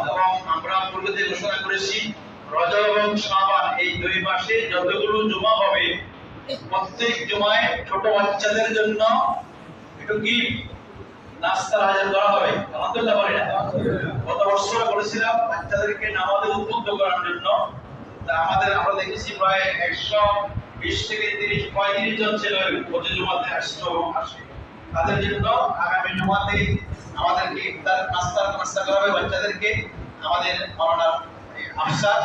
এবং আমরা পূর্বে ঘোষণা করেছি রজব এবং শাবান এই দুই মাসে যতগুলো জুমা হবে প্রত্যেক জুমায় ছোট বাচ্চাদের জন্য একটু গিফট নাস্তার আয়োজন করা হবে। আলহামদুলিল্লাহ বলি না? গত বছর বলেছিলাম বাচ্চাদেরকে নামাজে উদ্বুদ্ধ করার জন্য। আমরা দেখেছি প্রায় 120 থেকে 35 জন ছেলে প্রতি জুমাতে আসে। তাদের জন্য আগামী জুমাতে আমাদেরকে ইফতার নাস্তা করা হবে বাচ্চাদেরকে। আমাদের মাওলানা আফসার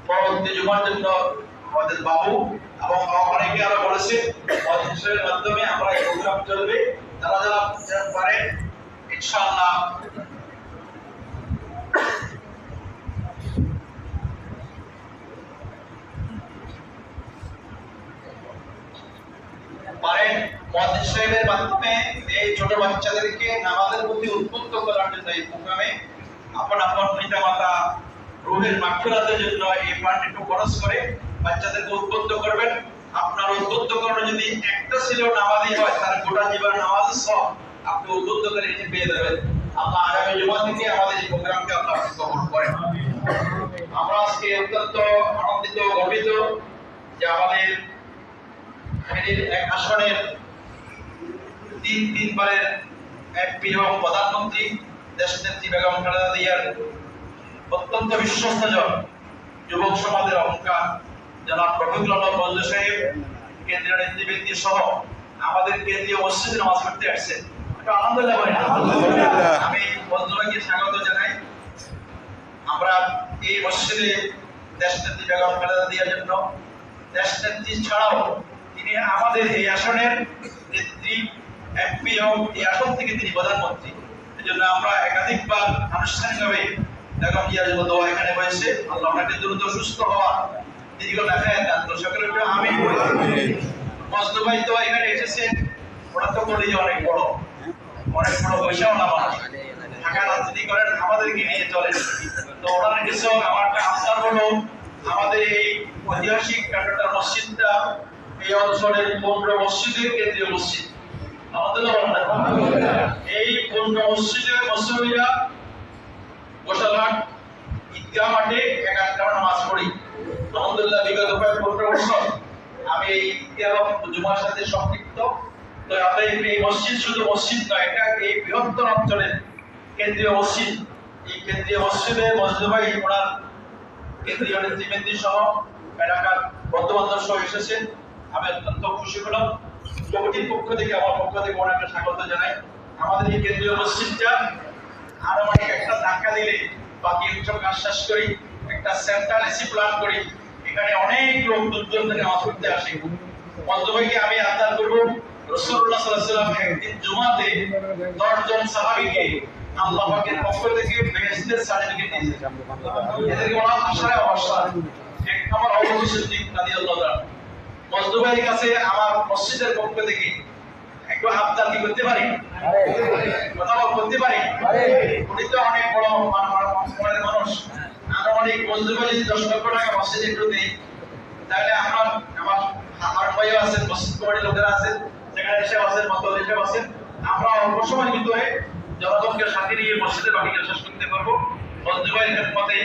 পরবর্তী জুমার জন্য আমাদের বাবু এবং অনেকে আরো বলেছে মজলিসের মাধ্যমে আমরা এই প্রোগ্রাম চলবে। যারা যারা পারেন ইনশাআল্লাহ পারেন মজলিসের মাধ্যমে এই ছোট বাচ্চাদেরকে নামাজের প্রতি উদ্বুদ্ধ করার জন্য এই প্রোগ্রামে আপন পিতামাতা রুহের মাগফিরাতের জন্য এই ফান্ড একটু খরচ করে বাচ্চাদেরকে উদ্বুদ্ধ করবেন। আপনার উদ্বুদ্ধ করানো যদি একটা ছেলেও নামাজি হয় তার গোটা জীবন নামাজ সব আপনি উদ্বুদ্ধ করে এটি পেয়ে যাবেন। আল্লাহ আগামী জুমা থেকে আমাদের এই প্রোগ্রামকে আল্লাহ কবুল করেন। আমরা আজকে অত্যন্ত আনন্দিত গর্বিত যে আমাদের এক আসনের তিনবারের এমপি এবং প্রধানমন্ত্রী দেশনেত্রী বেগম খালেদা জিয়ার অত্যন্ত বিশ্বস্তজন যুবক সমাজের অহংকার জনাব রফিকুল আলম বজলু সাহেব কেন্দ্রীয় নেতৃবৃন্দ সহ আমাদের কেন্দ্রীয় মসজিদে নামাজ পড়তে আসছেন। আলহামদুলিল্লাহ বলি না? আমি বন্ধুরাকে স্বাগত জানাই। আমরা এই মসজিদে দেশনেত্রী বেগম খালেদা জিয়ার জন্য দেশনেত্রী ছাড়াও তিনি আমাদের এই আসনের নেত্রী এমপি এবং এই আসন থেকে তিনি প্রধানমন্ত্রী। এই জন্য আমরা একাধিকবার আনুষ্ঠানিকভাবে বেগম জিয়ার জন্য দোয়া এখানে হয়েছে। আল্লাহ আপনাকে দ্রুত সুস্থ হওয়া দীর্ঘ দেখায় দান তো সকলের জন্য আমিন। মজনু ভাই তো এখানে এসেছেন, ওরা তো বলি যে অনেক বড় পয়সাও না মানুষ, ঢাকা রাজনীতি করেন, আমাদেরকে নিয়ে চলেন। তো ওনারা কিছু আমার একটা আবদার হলো আমাদের এই ঐতিহাসিক কাটাটার মসজিদটা এই অঞ্চলের 15 মসজিদের কেন্দ্রীয় মসজিদ। আমাদের এই 15 মসজিদের মুসল্লিরা গোসালহাট ঈদগাহ মাঠে একাত্তর নামাজ পড়ি। আলহামদুলিল্লাহ বিগত প্রায় 15 বছর আমি এই ঈদগাহ জুমার সাথে সম্পৃক্ত। তো আমাদের এই মসজিদ শুধু মসজিদ নয়, এটা এই বৃহত্তর অঞ্চলের কেন্দ্রীয় মসজিদ। এই কেন্দ্রীয় মসজিদে মসজিদ ভাই ওনার কেন্দ্রীয় নেতৃবৃন্দ সহ এলাকার বন্ধু-বান্ধব সহ এসেছেন। আমি অত্যন্ত খুশি হলাম। কমিটির পক্ষ থেকে আমার পক্ষ থেকে ওনাকে স্বাগত জানাই। আমাদের এই কেন্দ্রীয় মসজিদটা আনুমানিক একটা ধাক্কা দিলে বাকি সব কাজ শেষ করি, একটা সেন্ট্রাল এসি প্ল্যান করি, এখানে অনেক লোক দূর দূর থেকে নামাজ পড়তে আসে। বন্ধুভাইকে আমি আবদার করবো রাসূলুল্লাহ সাল্লাল্লাহু আলাইহি ওয়াসাল্লাম একদিন জুমাতে 10 জন সাহাবীকে আল্লাহ পাকের পক্ষ থেকে বেহেশতের সার্টিফিকেট দিয়েছেন। এদেরকে বলা আশায় অবস্থা। এক নম্বর আবু বকর সিদ্দিক রাদিয়াল্লাহু তাআলা। বন্ধুভাইয়ের কাছে আমার মসজিদের পক্ষ থেকে একটু আবদার কি করতে পারি? কথা বলতে পারি? উনি তো অনেক বড় মনের মানুষ। আনুমানিক বন্ধুভাই যদি 10 লক্ষ টাকা মসজিদে একটু দেই, তাহলে আমার ভাইও আছেন, মসজিদ কমিটির লোকেরা আছেন, সেখানে এসে আছেন, মতলব এসে আছেন। আমরা অল্প সময়ের ভিতরে জনগণকে সাথে নিয়ে মসজিদের বাকি কাজ শেষ করতে পারবো। বন্ধুভাইয়ের খেদমতে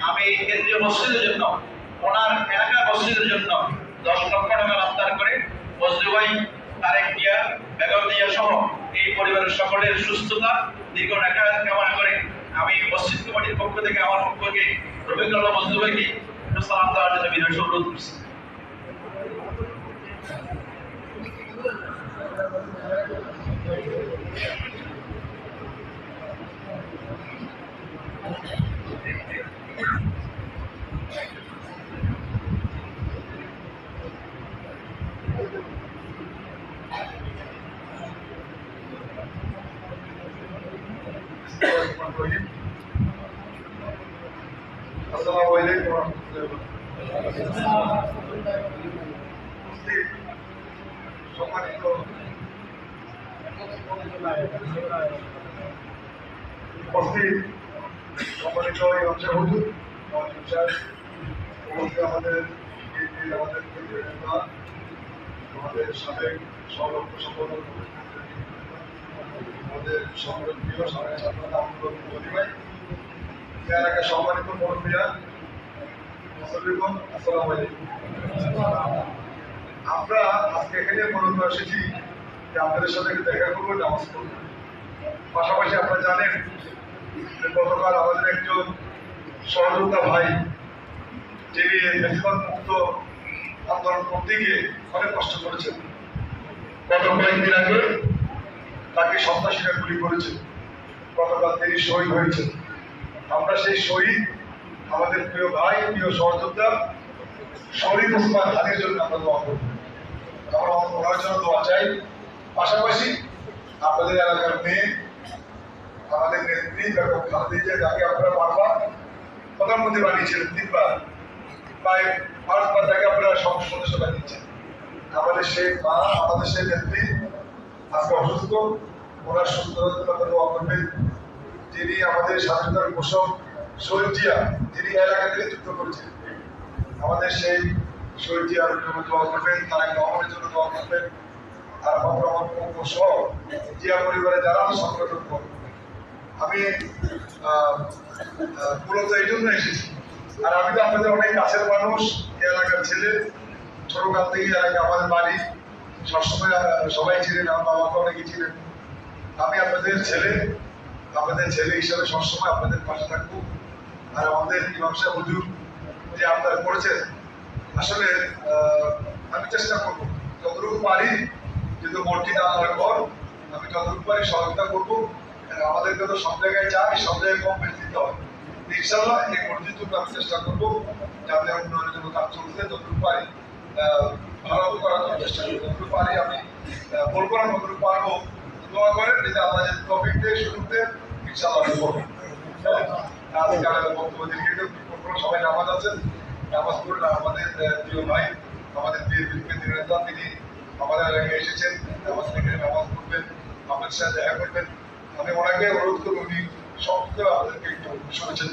আমি কেন্দ্রীয় মসজিদের জন্য, ওনার এলাকার মসজিদের জন্য 10 লক্ষ টাকা আবদার করে বন্ধুভাই তারেক জিয়া, বেগম জিয়া সহ এই পরিবারের সকলের সুস্থতা দীর্ঘ নেকায়াত কামনা করে আমি মসজিদ কমিটির পক্ষ থেকে আমার পক্ষকে রফিকুল আলম বন্ধুভাইকে সালাম দেওয়ার জন্য বিনয় অনুরোধ করছি। আসসালামু আলাইকুম ওয়া রাহমাতুল্লাহ। সম্মানিত উপস্থিত সম্মানিত এই অঞ্চল হুজুর আমাদের আমাদের সাবেক সংরক্ষ সম্পাদক আমাদের সংরক্ষীয় সাবেক ছাত্রতা আন্দোলন ভাই এলাকার সম্মানিত মুরব্বীরা, মুসল্লিগণ, আসসালামু আলাইকুম। আমরা আজকে এখানে মূলত এসেছি যে আপনাদের সাথে একটু দেখা করবো, নামাজ পড়বো। পাশাপাশি আপনারা জানেন যে গতকাল আমাদের একজন সহযোদ্ধা ভাই, যিনি ফেসিবাদ মুক্ত আন্দোলন করতে গিয়ে অনেক কষ্ট করেছেন, গত কয়েকদিন আগে তাকে সন্ত্রাসীরা গুলি করেছে। গতকাল তিনি শহীদ হয়েছেন। আমরা সেই শহীদ, আমাদের প্রিয় ভাই, প্রিয় সহযোদ্ধা শরীফ ওসমান হাদির জন্য আমরা দোয়া করব। আমরা ওনার জন্য দোয়া চাই। পাশাপাশি আপনাদের এলাকার মেয়ে, আমাদের নেত্রী বেগম খালেদা জিয়া, যাকে আপনারা বারবার প্রধানমন্ত্রী বানিয়েছিলেন, 3বার, প্রায় 5বার তাকে আপনারা সংসদ সদস্য বানিয়েছেন। আমাদের সেই মা, আমাদের সেই নেত্রী আজকে অসুস্থ, ওনার সুস্থ হতে দোয়া করবেন। যিনি আমাদের স্বাধীনতার ঘোষক শহীদ জিয়া, যিনি এলাকা থেকে যুক্ত করেছেন, আমাদের সেই শহীদ জিয়ার জন্য দোয়া করবেন, তারা রহমানের জন্য দোয়া করবেন। আর আমার সহ জিয়া পরিবারে যারা সংগঠন করবেন। আমি মূলত এই জন্য এসেছি। আর আমি তো আপনাদের অনেক কাছের মানুষ, এলাকার ছেলে, ছোটকাল থেকে এলাকা আমাদের বাড়ি, সবসময় সবাই ছিলেন, আমার বাবাকে অনেকে ছিলেন। আমি আপনাদের ছেলে, আপনাদের ছেলে হিসাবে সবসময় আপনাদের পাশে থাকবো। আর আমাদের ইমাম সাহেব হুজুর যে আপনারা করেছেন, আসলে আমি চেষ্টা করবো যতটুকু পারি, যেহেতু মসজিদ আমার ঘর, আমি যতটুকু পারি সহযোগিতা করবো। আমাদেরকে তো সব জায়গায় চাই, সব জায়গায় কম বেশি দিতে হবে। ইনশাল্লাহ এই মসজিদটুকু আমি চেষ্টা করবো, যাতে উন্নয়নের জন্য কাজ চলছে, যতটুকু পারি ভালো করার জন্য চেষ্টা করবো। যতটুকু পারি আমি বলবো না, যতটুকু পারবো দোয়া করেন, যদি আমরা যদি টপিক দিয়ে শুরুতে ইনশাল্লাহ আমি করবো। আজকে বক্তব্য দীর্ঘ করবো, সবাই নামাজ আছেন, নামাজ পড়লে আমাদের প্রিয় ভাই, আমাদের প্রিয় নেতা, তিনি আমাদের এলাকায় এসেছেন, নামাজ পড়ে নামাজ পড়বেন, আপনাদের সাথে দেখা করবেন। আমি ওনাকে অনুরোধ করবো, উনি সব আমাদেরকে একটু শুনেছেন।